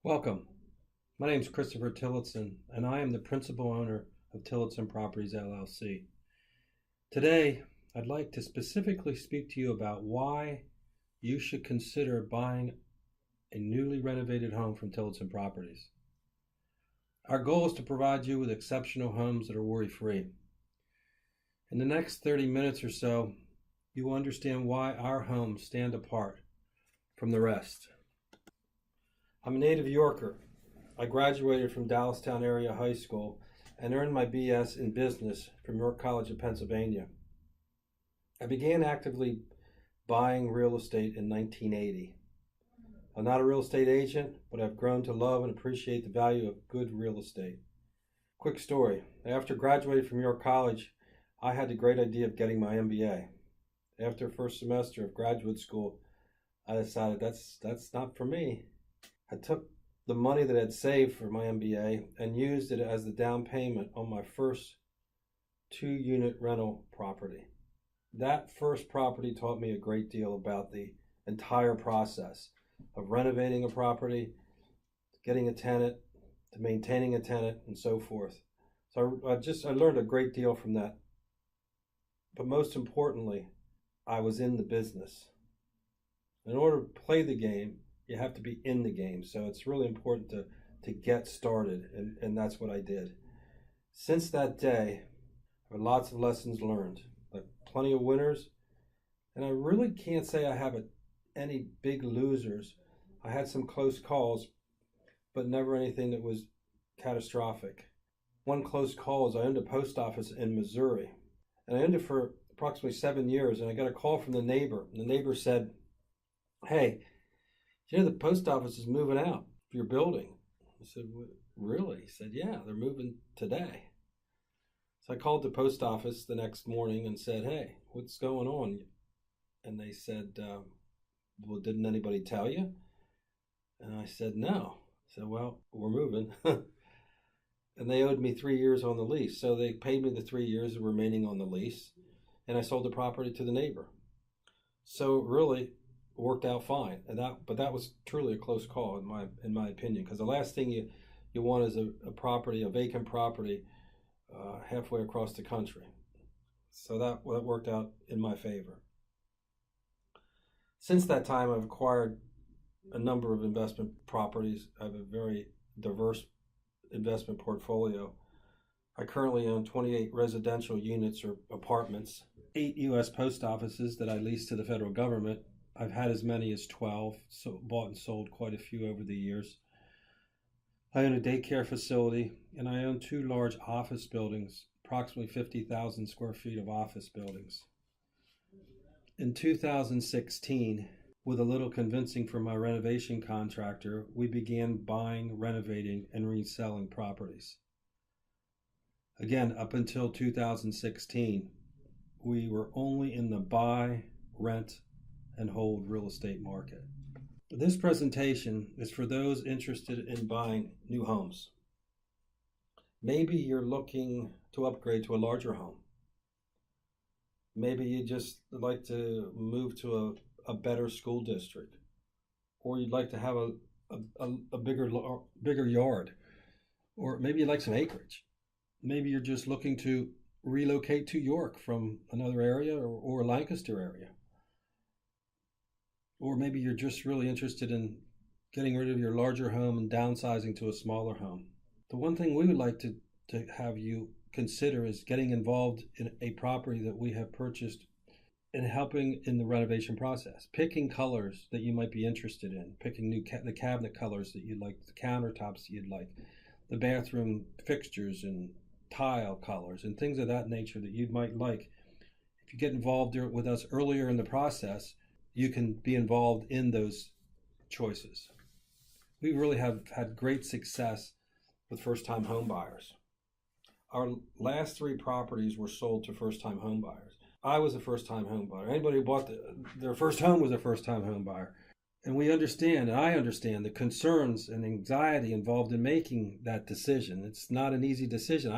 Welcome. My name is Christopher Tillotson, and I am the principal owner of Tillotson Properties, LLC. Today, I'd like to specifically speak to you about why you should consider buying a newly renovated home from Tillotson Properties. Our goal is to provide you with exceptional homes that are worry-free. In the next 30 minutes or so, you will understand why our homes stand apart from the rest. I'm a native Yorker. I graduated from Dallastown Area High School and earned my BS in business from York College of Pennsylvania. I began actively buying real estate in 1980. I'm not a real estate agent, but I've grown to love and appreciate the value of good real estate. Quick story. After graduating from York College, I had the great idea of getting my MBA. After the first semester of graduate school, I decided that's not for me. I took the money that I'd saved for my MBA and used it as the down payment on my first 2-unit rental property. That first property taught me a great deal about the entire process of renovating a property, getting a tenant, to maintaining a tenant, and so forth. So I learned a great deal from that. But most importantly, I was in the business. In order to play the game, you have to be in the game. So it's really important to get started, and that's what I did. Since that day, there are lots of lessons learned, like plenty of winners, and I really can't say I have any big losers. I had some close calls, but never anything that was catastrophic. One close call is I owned a post office in Missouri, and I owned it for approximately 7 years, and I got a call from the neighbor. And the neighbor said, "Hey, the post office is moving out of your building." I said, "Really?" He said, "Yeah, they're moving today." So I called the post office the next morning and said, "Hey, what's going on?" And they said, "Well, didn't anybody tell you?" And I said, "No." I said, "Well, we're moving." And they owed me 3 years on the lease. So they paid me the 3 years remaining on the lease, and I sold the property to the neighbor. So really, worked out fine, but that was truly a close call in my opinion, because the last thing you want is a vacant property, halfway across the country. So that worked out in my favor. Since that time, I've acquired a number of investment properties. I have a very diverse investment portfolio. I currently own 28 residential units or apartments, 8 U.S. post offices that I lease to the federal government. I've had as many as 12, so bought and sold quite a few over the years. I own a daycare facility, and I own 2 large office buildings, approximately 50,000 square feet of office buildings. In 2016, with a little convincing from my renovation contractor, we began buying, renovating, and reselling properties. Again, up until 2016, we were only in the buy, rent, and hold real estate market. This presentation is for those interested in buying new homes. Maybe you're looking to upgrade to a larger home. Maybe you just like to move to a better school district, or you'd like to have a bigger yard, or maybe you like some acreage. Maybe you're just looking to relocate to York from another area or Lancaster area. Or maybe you're just really interested in getting rid of your larger home and downsizing to a smaller home. The one thing we would like to have you consider is getting involved in a property that we have purchased and helping in the renovation process. Picking colors that you might be interested in, picking the cabinet colors that you'd like, the countertops that you'd like, the bathroom fixtures and tile colors and things of that nature that you might like. If you get involved with us earlier in the process, you can be involved in those choices. We really have had great success with first-time home buyers. Our last 3 properties were sold to first-time home buyers. I was a first-time home buyer. Anybody who bought their first home was a first-time home buyer. And we understand, and I understand, the concerns and anxiety involved in making that decision. It's not an easy decision.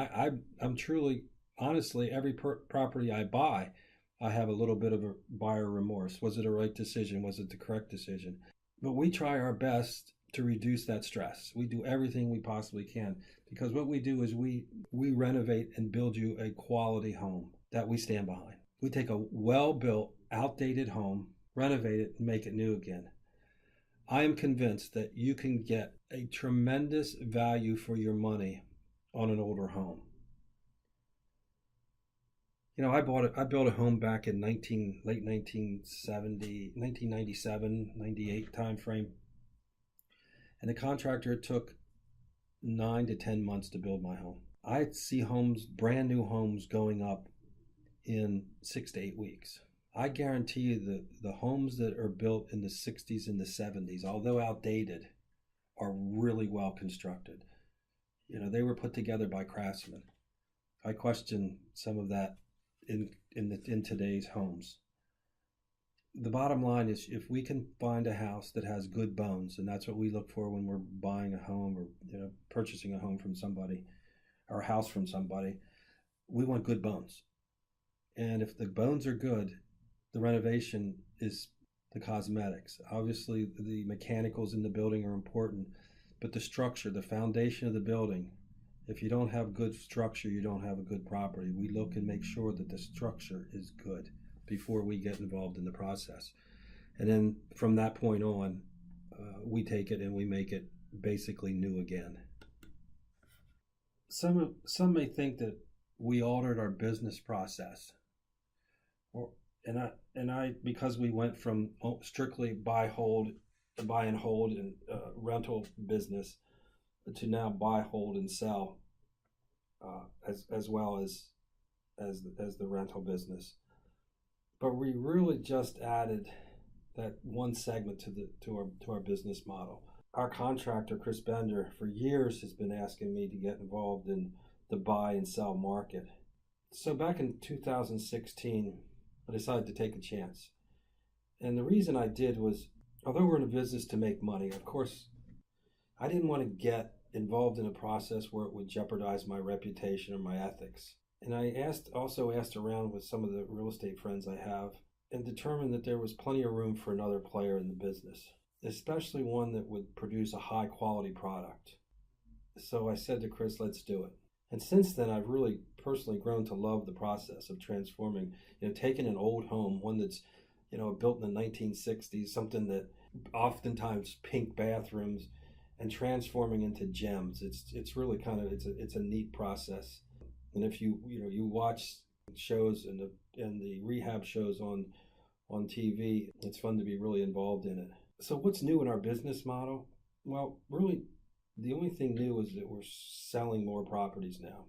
I'm truly, honestly, every property I buy, I have a little bit of a buyer remorse. Was it a right decision? Was it the correct decision? But we try our best to reduce that stress. We do everything we possibly can, because what we do is we renovate and build you a quality home that we stand behind. We take a well-built, outdated home, renovate it, and make it new again. I am convinced that you can get a tremendous value for your money on an older home. You know, I built a home back in late 1970, 1997, 98 time frame. And the contractor took 9 to 10 months to build my home. I see homes, brand new homes, going up in 6 to 8 weeks. I guarantee you that the homes that are built in the 60s and the 70s, although outdated, are really well constructed. You know, they were put together by craftsmen. I question some of that in today's homes. The bottom line is, if we can find a house that has good bones, and that's what we look for when we're buying a home or, you know, purchasing a home from somebody or a house from somebody, we want good bones. And if the bones are good, the renovation is the cosmetics. Obviously, the mechanicals in the building are important, but the structure, the foundation of the building, if you don't have good structure, you don't have a good property. We look and make sure that the structure is good before we get involved in the process. And then from that point on, we take it and we make it basically new again. Some may think that we altered our business process, and I because we went from strictly buy and hold and rental business to now buy, hold, and sell, as well as the rental business. But we really just added that one segment to our business model. Our contractor, Chris Bender, for years has been asking me to get involved in the buy and sell market. So back in 2016, I decided to take a chance. And the reason I did was, although we're in a business to make money, of course, I didn't want to get involved in a process where it would jeopardize my reputation or my ethics. And I also asked around with some of the real estate friends I have, and determined that there was plenty of room for another player in the business, especially one that would produce a high quality product. So I said to Chris, let's do it. And since then, I've really personally grown to love the process of transforming, taking an old home, one that's, built in the 1960s, something that oftentimes pink bathrooms, and transforming into gems. It's really it's a neat process. And if you watch shows and the rehab shows on TV, it's fun to be really involved in it. So what's new in our business model? Well, really, the only thing new is that we're selling more properties now.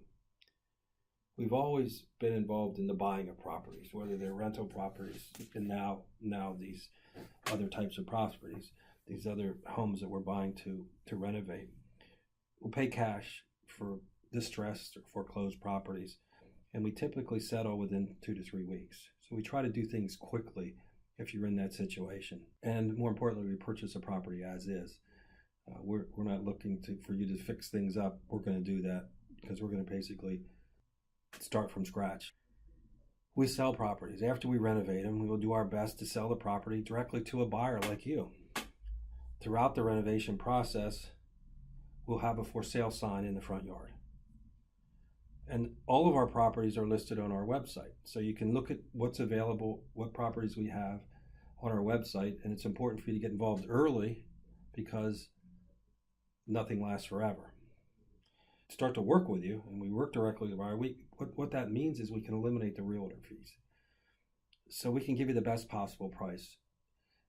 We've always been involved in the buying of properties, whether they're rental properties and now these other types of properties, these other homes that we're buying to renovate. We'll pay cash for distressed or foreclosed properties, and we typically settle within 2 to 3 weeks. So we try to do things quickly if you're in that situation. And more importantly, we purchase a property as is. We're not looking for you to fix things up. We're going to do that because we're going to basically start from scratch. We sell properties. After we renovate them, we will do our best to sell the property directly to a buyer like you. Throughout the renovation process, we'll have a for sale sign in the front yard. And all of our properties are listed on our website. So you can look at what's available, what properties we have on our website. And it's important for you to get involved early because nothing lasts forever. Start to work with you, and we work directly with our what that means is we can eliminate the realtor fees. So we can give you the best possible price.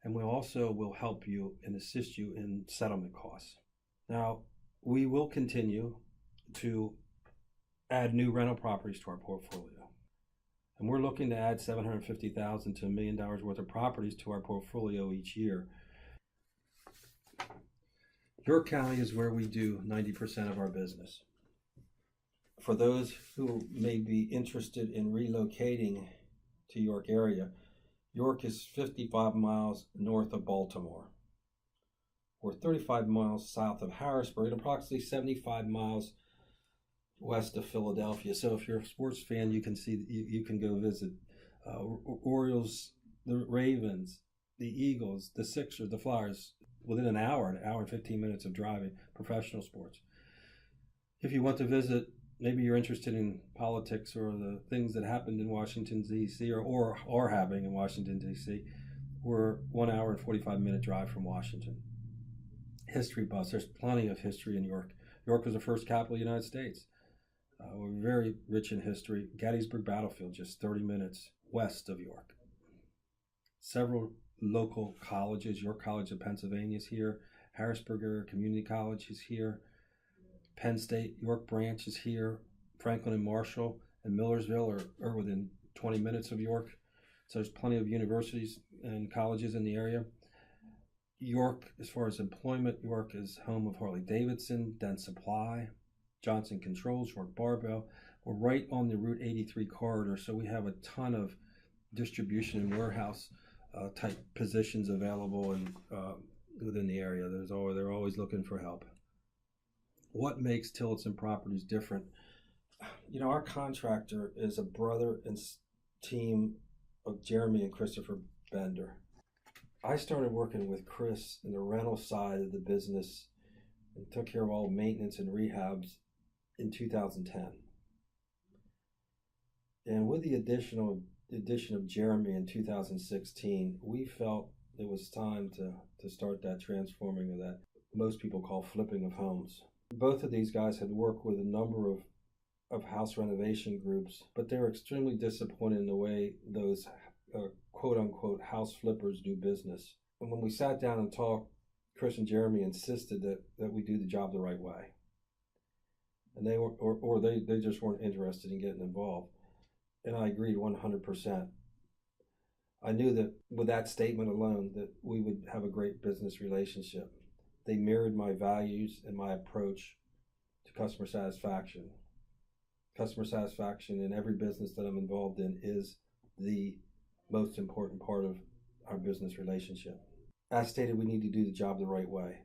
And we also will help you and assist you in settlement costs. Now, we will continue to add new rental properties to our portfolio. And we're looking to add $750,000 to $1 million worth of properties to our portfolio each year. York County is where we do 90% of our business. For those who may be interested in relocating to York area, York is 55 miles north of Baltimore. We're 35 miles south of Harrisburg and approximately 75 miles west of Philadelphia. So if you're a sports fan, you can go visit Orioles, the Ravens, the Eagles, the Sixers, the Flyers. within an hour and 15 minutes of driving, professional sports. If you want to visit, maybe you're interested in politics or the things that happened in Washington, D.C. or are happening in Washington, D.C., we're 1 hour and 45-minute drive from Washington. History buffs, there's plenty of history in York. York was the first capital of the United States. We're very rich in history. Gettysburg Battlefield, just 30 minutes west of York. Several local colleges, York College of Pennsylvania is here, Harrisburg Community College is here, Penn State, York Branch is here, Franklin and Marshall and Millersville are within 20 minutes of York. So there's plenty of universities and colleges in the area. York, as far as employment, York is home of Harley-Davidson, Dent Supply, Johnson Controls, York Barbell. We're right on the Route 83 corridor, so we have a ton of distribution and warehouse type positions available and within the area. They're always looking for help. What makes Tillotson Properties different? You know, our contractor is a brother and team of Jeremy and Christopher Bender. I started working with Chris in the rental side of the business and took care of all maintenance and rehabs in 2010. And with the addition of Jeremy in 2016, we felt it was time to start that transforming of that most people call flipping of homes. Both of these guys had worked with a number of house renovation groups, but they were extremely disappointed in the way those quote-unquote house flippers do business. And when we sat down and talked, Chris and Jeremy insisted that we do the job the right way. And they just weren't interested in getting involved. And I agreed 100%. I knew that with that statement alone that we would have a great business relationship. They mirrored my values and my approach to customer satisfaction. Customer satisfaction in every business that I'm involved in is the most important part of our business relationship. As stated, we need to do the job the right way.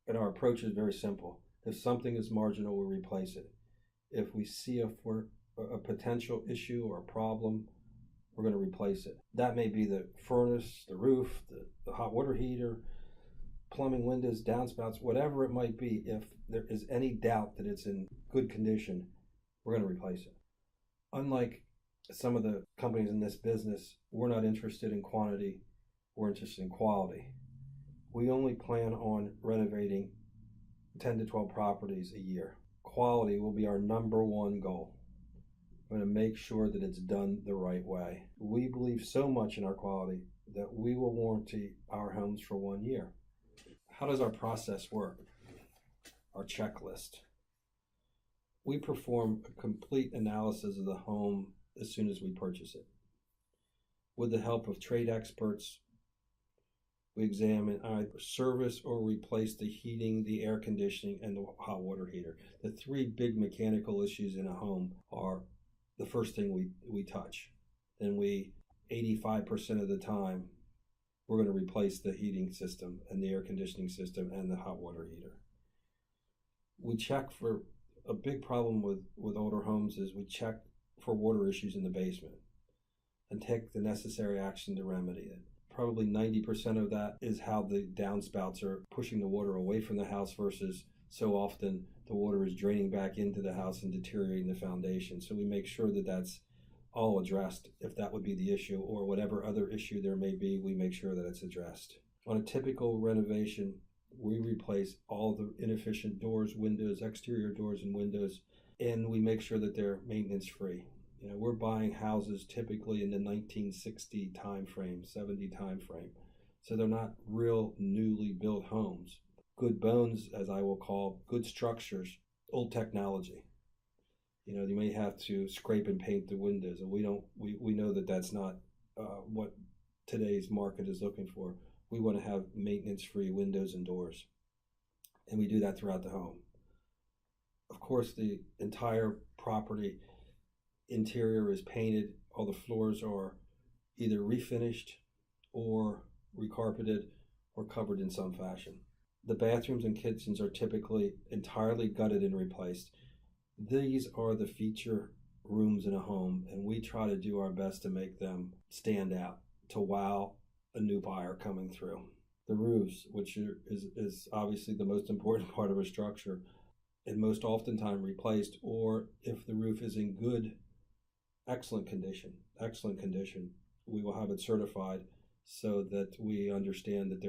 And our approach is very simple. If something is marginal, we replace it. If we see a potential issue or a problem, we're going to replace it. That may be the furnace, the roof, the hot water heater, plumbing, windows, downspouts, whatever it might be. If there is any doubt that it's in good condition, we're going to replace it. Unlike some of the companies in this business, we're not interested in quantity, we're interested in quality. We only plan on renovating 10 to 12 properties a year. Quality will be our number one goal. We're going to make sure that it's done the right way. We believe so much in our quality that we will warranty our homes for 1 year. How does our process work? Our checklist. We perform a complete analysis of the home as soon as we purchase it. With the help of trade experts, we examine either service or replace the heating, the air conditioning, and the hot water heater. The three big mechanical issues in a home are the first thing we touch. Then 85% of the time, we're going to replace the heating system and the air conditioning system and the hot water heater. We check for, a big problem with older homes is we check for water issues in the basement and take the necessary action to remedy it. Probably 90% of that is how the downspouts are pushing the water away from the house versus so often the water is draining back into the house and deteriorating the foundation. So we make sure that that's all addressed. If that would be the issue or whatever other issue there may be, we make sure that it's addressed. On a typical renovation, we replace all the inefficient doors, windows, exterior doors and windows, and we make sure that they're maintenance free. You know, we're buying houses typically in the 1960 time frame, 70 time frame. So they're not real newly built homes. Good bones, as I will call, good structures, old technology. You know, you may have to scrape and paint the windows, and we know that that's not what today's market is looking for. We want to have maintenance-free windows and doors, and we do that throughout the home. Of course, the entire property interior is painted. All the floors are either refinished or recarpeted or covered in some fashion. The bathrooms and kitchens are typically entirely gutted and replaced. These are the feature rooms in a home, and we try to do our best to make them stand out, to wow a new buyer coming through. the roofs, which is obviously the most important part of a structure, and most oftentimes replaced, or if the roof is in good, excellent condition, we will have it certified so that we understand that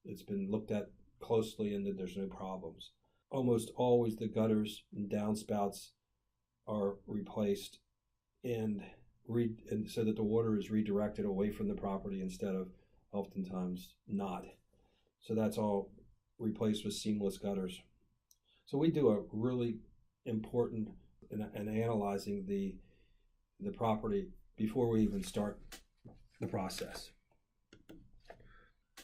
it's been looked at closely and that there's no problems. Almost always the gutters and downspouts are replaced and and so that the water is redirected away from the property instead of oftentimes not. So that's all replaced with seamless gutters. So we do a really important in analyzing the property before we even start the process.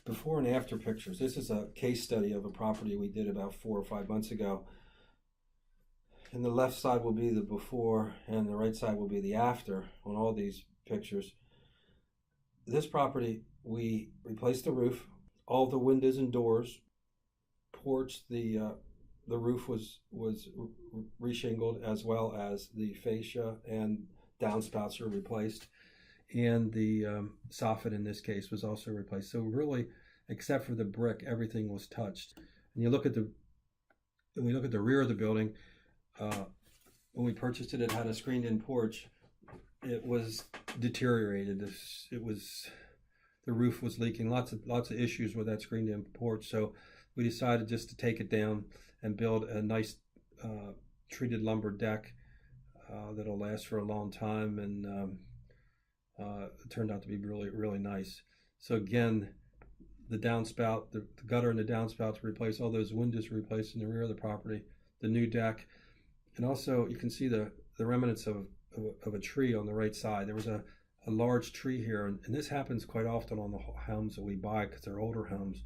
Before and after pictures. This is a case study of a property we did about 4 or 5 months ago. And the left side will be the before and the right side will be the after on all these pictures. This property, we replaced the roof, all the windows and doors, porch, the roof was reshingled, as well as the fascia and downspouts are replaced, and the soffit in this case was also replaced. So really, except for the brick, everything was touched. And we look at the rear of the building. When we purchased it, it had a screened-in porch. It was deteriorated. The roof was leaking. Lots of issues with that screened-in porch. So we decided just to take it down and build a nice treated lumber deck that'll last for a long time, and it turned out to be really nice. So again, the downspout, the gutter and the downspout to replace, all those windows replaced in the rear of the property, the new deck, and also you can see the remnants of a tree on the right side. There was a large tree here, and this happens quite often on the homes that we buy because they're older homes,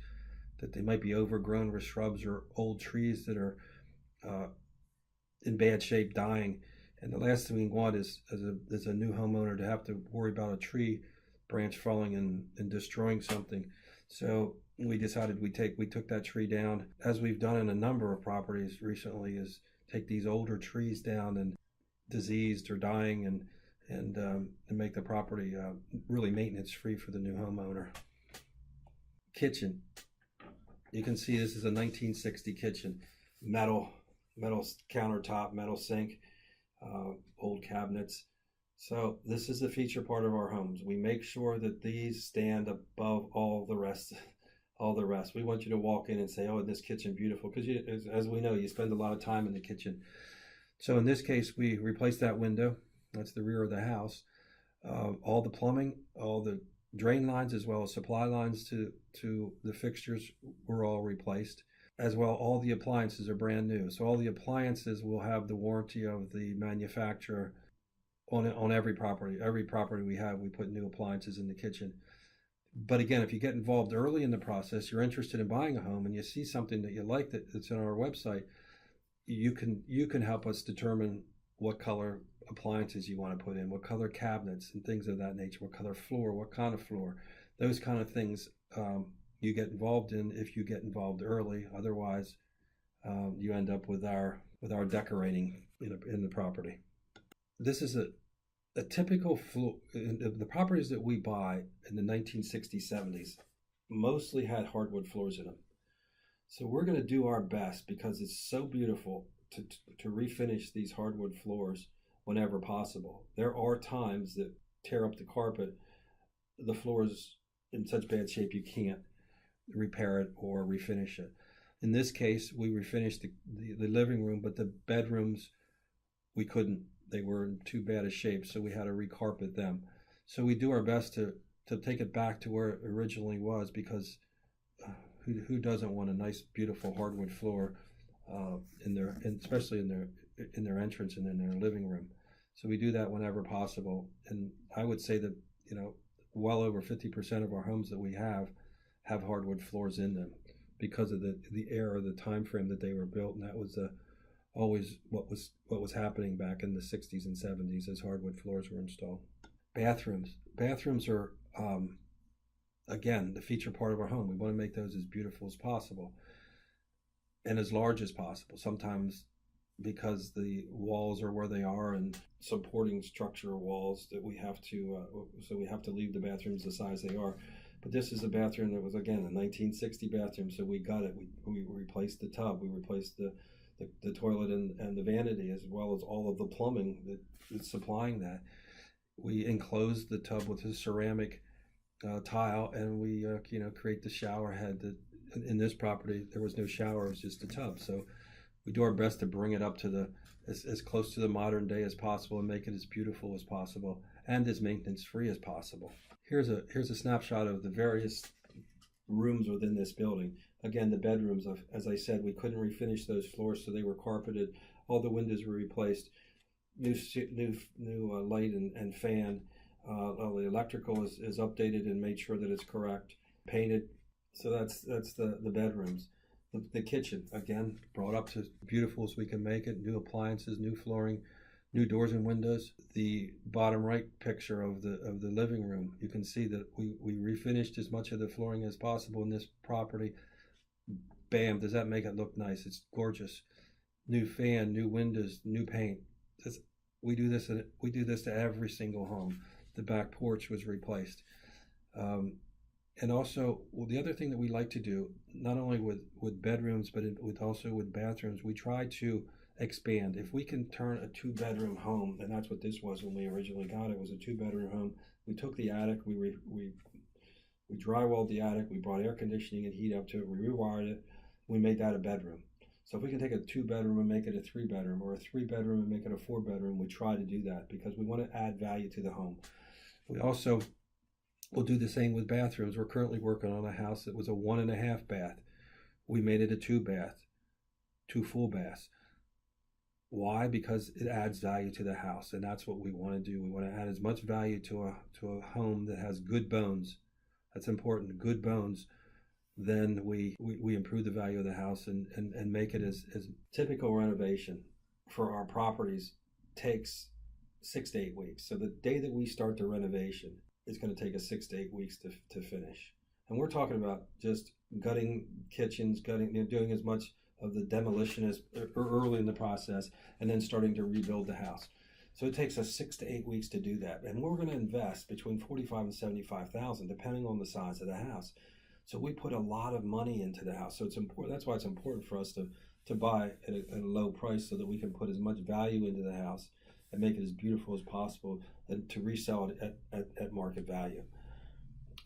that they might be overgrown with shrubs or old trees that are in bad shape, dying. And the last thing we want is as a new homeowner to have to worry about a tree branch falling and destroying something. So we decided we took that tree down, as we've done in a number of properties recently, is take these older trees down and diseased or dying and make the property really maintenance free for the new homeowner. Kitchen. You can see this is a 1960 kitchen, metal countertop, metal sink, old cabinets. So this is the feature part of our homes. We make sure that these stand above all the rest. We want you to walk in and say, "Oh, this kitchen beautiful," because as we know, you spend a lot of time in the kitchen. So in this case, we replaced that window. That's the rear of the house. All the plumbing, all the drain lines, as well as supply lines to the fixtures were all replaced. As well, all the appliances are brand new. So all the appliances will have the warranty of the manufacturer on every property. Every property we have, we put new appliances in the kitchen. But again, if you get involved early in the process, you're interested in buying a home, and you see something that you like that's on our website, you can help us determine what color appliances you want to put in, what color cabinets and things of that nature, what color floor, what kind of floor, those kind of things. You get involved in if you get involved early. Otherwise, you end up with our decorating in the property. This is a typical floor. The properties that we buy in the 1960s, 70s mostly had hardwood floors in them. So we're going to do our best, because it's so beautiful, to refinish these hardwood floors whenever possible. There are times that tear up the carpet. The floor is in such bad shape you can't repair it or refinish it. In this case, we refinished the living room, but the bedrooms we couldn't. They were in too bad a shape, so we had to recarpet them. So we do our best to take it back to where it originally was, because who doesn't want a nice, beautiful hardwood floor especially in their entrance and in their living room. So we do that whenever possible, and I would say that well over 50% of our homes that we have hardwood floors in them, because of the era, the time frame that they were built, and that was always what was happening back in the 60s and 70s as hardwood floors were installed. Bathrooms are again the feature part of our home. We want to make those as beautiful as possible and as large as possible. Sometimes, because the walls are where they are and supporting structural walls, that we have to leave the bathrooms the size they are. But this is a bathroom that was, again, a 1960 bathroom, so we got it. We replaced the tub, we replaced the toilet and the vanity, as well as all of the plumbing that is supplying that. We enclosed the tub with a ceramic tile, and we create the shower head. That in this property there was no shower; it was just a tub. So we do our best to bring it up to the as close to the modern day as possible and make it as beautiful as possible and as maintenance free as possible. Here's a snapshot of the various rooms within this building. Again, the bedrooms, as I said, we couldn't refinish those floors, so they were carpeted. All the windows were replaced. New light and fan. All the electrical is updated and made sure that it's correct. Painted. So that's the bedrooms. The kitchen, again, brought up to beautiful as we can make it. New appliances, new flooring, new doors and windows. The bottom right picture of the living room, you can see that we refinished as much of the flooring as possible in this property. Bam, does that make it look nice? It's gorgeous. New fan, new windows, new paint. We do this to every single home. The back porch was replaced. And also, the other thing that we like to do, not only with bedrooms, but also with bathrooms, we try to expand. If we can turn a 2-bedroom home, and that's what this was when we originally got it, was a 2-bedroom home. We took the attic, we drywalled the attic, we brought air conditioning and heat up to it, we rewired it, we made that a bedroom. So if we can take a 2-bedroom and make it a 3-bedroom, or a 3-bedroom and make it a 4-bedroom, we try to do that because we want to add value to the home. We also will do the same with bathrooms. We're currently working on a house that was a 1.5 bath. We made it a 2-bath, 2 full baths. Why? Because it adds value to the house, and that's what we want to do. We want to add as much value to a home that has good bones. That's important, good bones. Then we improve the value of the house and make it as typical renovation for our properties takes 6 to 8 weeks. So the day that we start the renovation, it's going to take us 6 to 8 weeks to finish. And we're talking about just gutting kitchens, doing as much of the demolition as early in the process, and then starting to rebuild the house. So it takes us 6 to 8 weeks to do that. And we're going to invest between $45,000 and $75,000, depending on the size of the house. So we put a lot of money into the house. So it's important. That's why it's important for us to buy at a low price, so that we can put as much value into the house and make it as beautiful as possible, and to resell it at market value.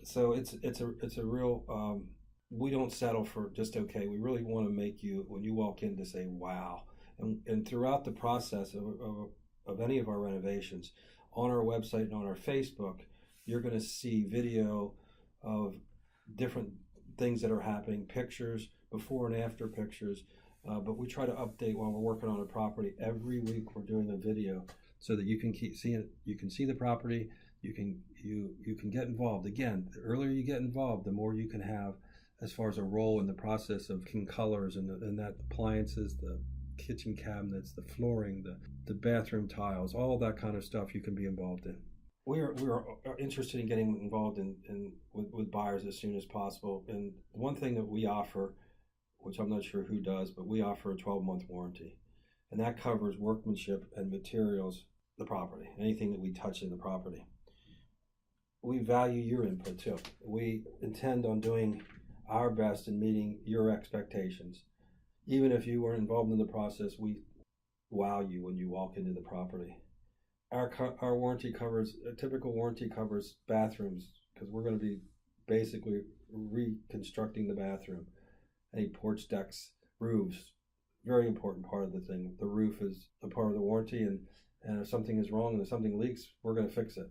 So it's a real. We don't settle for just okay. We really want to make you, when you walk in, to say wow. And throughout the process of any of our renovations, on our website and on our Facebook, you're going to see video of different things that are happening, pictures, before and after pictures. But we try to update while we're working on a property. Every week we're doing a video so that you can keep seeing it. You can see the property. You can get involved. Again, the earlier you get involved, the more you can have as far as a role in the process of colors and that appliances, the kitchen cabinets, the flooring, the bathroom tiles, all that kind of stuff you can be involved in. We are interested in getting involved with buyers as soon as possible. And one thing that we offer, which I'm not sure who does, but we offer a 12-month warranty. And that covers workmanship and materials, the property, anything that we touch in the property. We value your input too. We intend on doing our best in meeting your expectations. Even if you weren't involved in the process, we wow you when you walk into the property. Our warranty covers, a typical warranty covers bathrooms, because we're going to be basically reconstructing the bathroom. Any porch decks, roofs, very important part of the thing. The roof is a part of the warranty, and if something is wrong and if something leaks, we're going to fix it.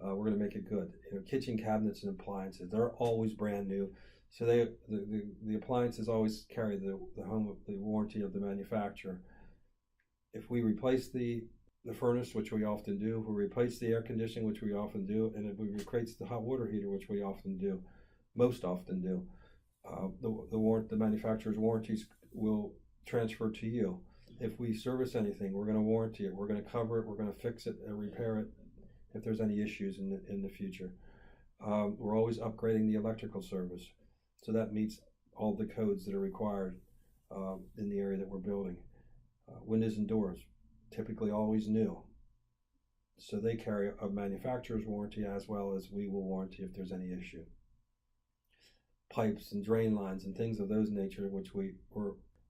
We're going to make it good. Kitchen cabinets and appliances, they're always brand new. So the appliances always carry the warranty of the manufacturer. If we replace the furnace, which we often do, if we replace the air conditioning, which we often do, and if we replace the hot water heater, which we often do, most often do, the manufacturer's warranties will transfer to you. If we service anything, we're going to warranty it. We're going to cover it. We're going to fix it and repair it if there's any issues in the future. We're always upgrading the electrical service, so that meets all the codes that are required in the area that we're building. Windows and doors, typically always new, so they carry a manufacturer's warranty as well as we will warranty if there's any issue. pipes and drain lines and things of those nature, which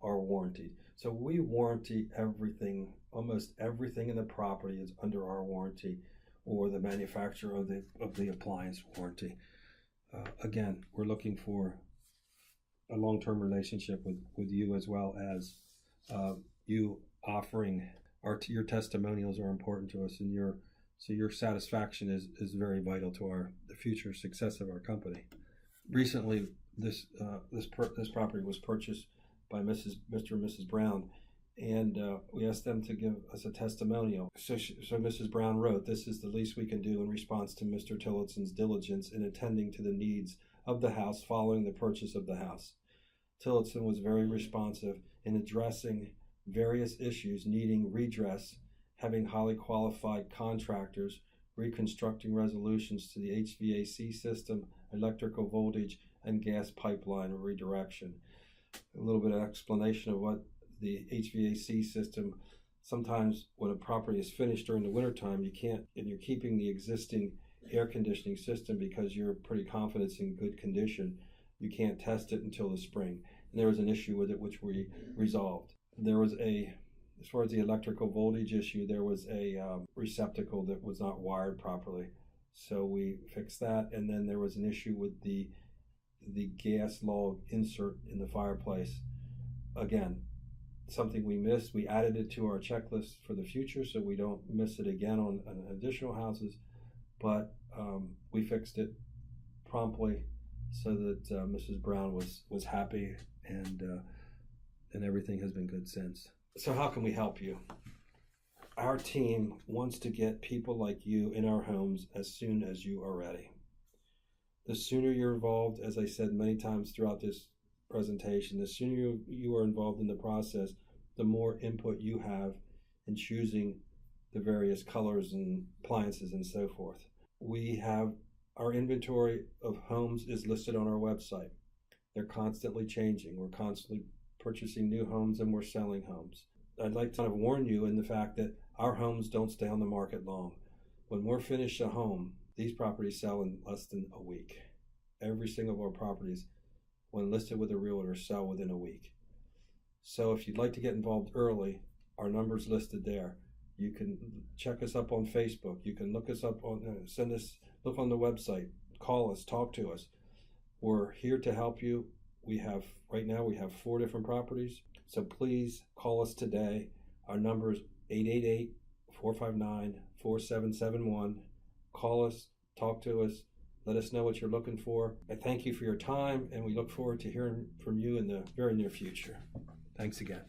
are warranted. So we warranty everything. Almost everything in the property is under our warranty, or the manufacturer of the appliance warranty. Again, we're looking for a long-term relationship with you, as well as you offering your testimonials are important to us, and your satisfaction is very vital to the future success of our company. Recently, this property was purchased by Mr. and Mrs. Brown, and we asked them to give us a testimonial. So Mrs. Brown wrote, "This is the least we can do in response to Mr. Tillotson's diligence in attending to the needs of the house following the purchase of the house. Tillotson was very responsive in addressing various issues needing redress, having highly qualified contractors, reconstructing resolutions to the HVAC system, electrical voltage, and gas pipeline redirection." A little bit of explanation of what the HVAC system. Sometimes when a property is finished during the wintertime, you can't, and you're keeping the existing air conditioning system because you're pretty confident it's in good condition, you can't test it until the spring. And there was an issue with it which we resolved. There was as far as the electrical voltage issue, there was a receptacle that was not wired properly. So we fixed that, and then there was an issue with the gas log insert in the fireplace. Again, something we missed. We added it to our checklist for the future so we don't miss it again on additional houses, but we fixed it promptly so that Mrs. Brown was happy, and everything has been good since. So how can we help you? Our team wants to get people like you in our homes as soon as you are ready. The sooner you're involved, as I said many times throughout this presentation, the sooner you are involved in the process, the more input you have in choosing the various colors and appliances and so forth. We have our inventory of homes is listed on our website. They're constantly changing. We're constantly purchasing new homes, and we're selling homes. I'd like to kind of warn you in the fact that our homes don't stay on the market long. When we're finished a home, these properties sell in less than a week. Every single of our properties, when listed with a realtor, sell within a week. So if you'd like to get involved early, our number's listed there. You can check us up on Facebook. You can look us up on, look on the website, call us, talk to us. We're here to help you. Right now we have 4 different properties. So please call us today. Our number is 888-459-4771. Call us, talk to us, let us know what you're looking for. I thank you for your time, and we look forward to hearing from you in the very near future. Thanks again.